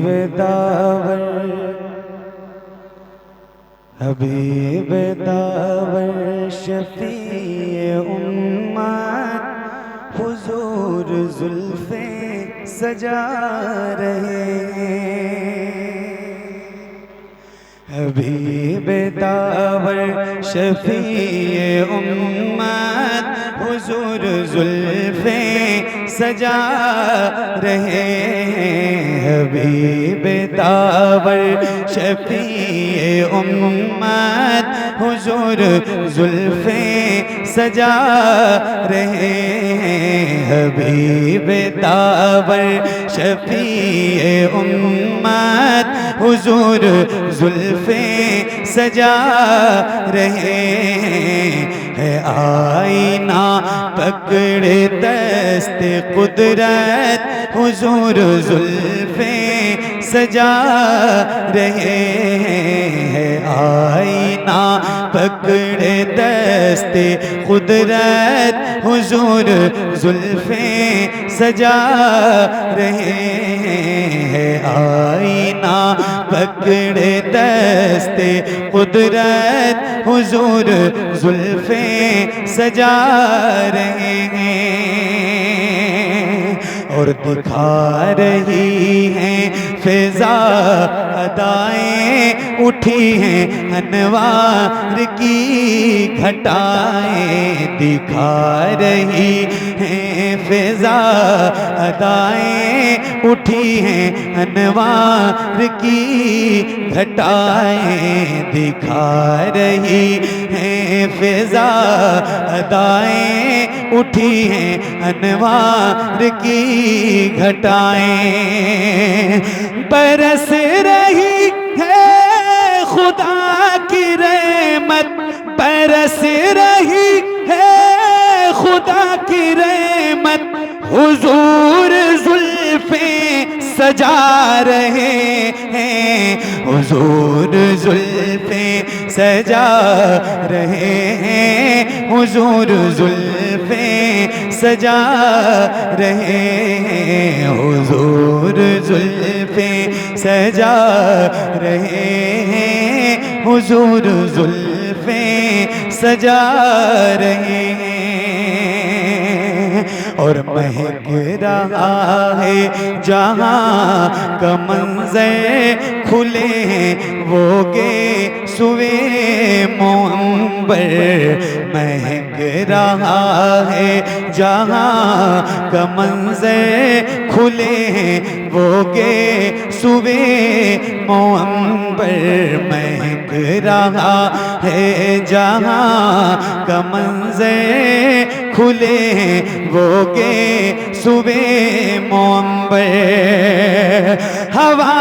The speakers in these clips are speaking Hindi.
दावर हबीब दावर शफीए उम्मत हुजूर जुल्फे सजा रहे हैं। हबीब दावर शफीए उम्मत हुजूर जुल्फे सजा रहे हैं। हबीब दावर शफीए उम्मत हुजूर जुल्फे सजा रहे हैं। हबीब दावर शफीए उम्मत हुजूर जुल्फे सजा रहे हैं। आईना पकड़े दस्ते कुदरत हुजूर जुल्फे सजा रहे हैं। आईना पकड़े दस्ते कुदरत हुजूर जुल्फे सजा रहे हैं। आईना पकड़े दस्ते कुदरत हुजूर जुल्फे सजा रहे हैं। और दिखा रही हैं फिजा अदाएं, उठी हैं अनवार की घटाएं। दिखा रही हैं फिजा अदाएं, उठी हैं अनवार की घटाएं। दिखा रही हैं फिजा अदाएं, उठी हैं अनवार की घटाएं। बरस रही है खुदा की रहमत, बरस रही है खुदा की रहमत हुजूर जुल्फे सजा रहे हैं। हुजूर जुल्फे सजा रहे हैं। हुजूर जुल्फे सजा रहे हैं। हुजूर जुल्फे सजा रहे हैं। हुजूर जुल्फे सजा रहे हैं। और महक रहा है जहाँ का मंज़र, खुले हैं वो गे सुवे मुअंबर। महक रहा है जहाँ का मंज़र, खुले हैं वो गे सुवे मुअंबर। महक रहा है जहाँ का मंज़र, खुले हैं वो गे सुबह मुअंबर। हवा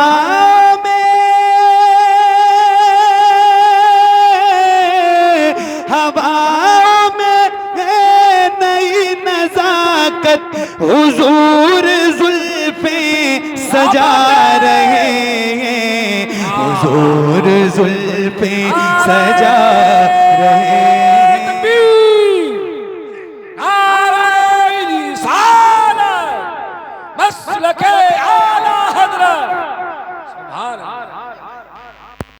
में है नई नज़ाकत, हुजूर जुल्फे सजा रहे हैं। हुजूर जुल्फे सजा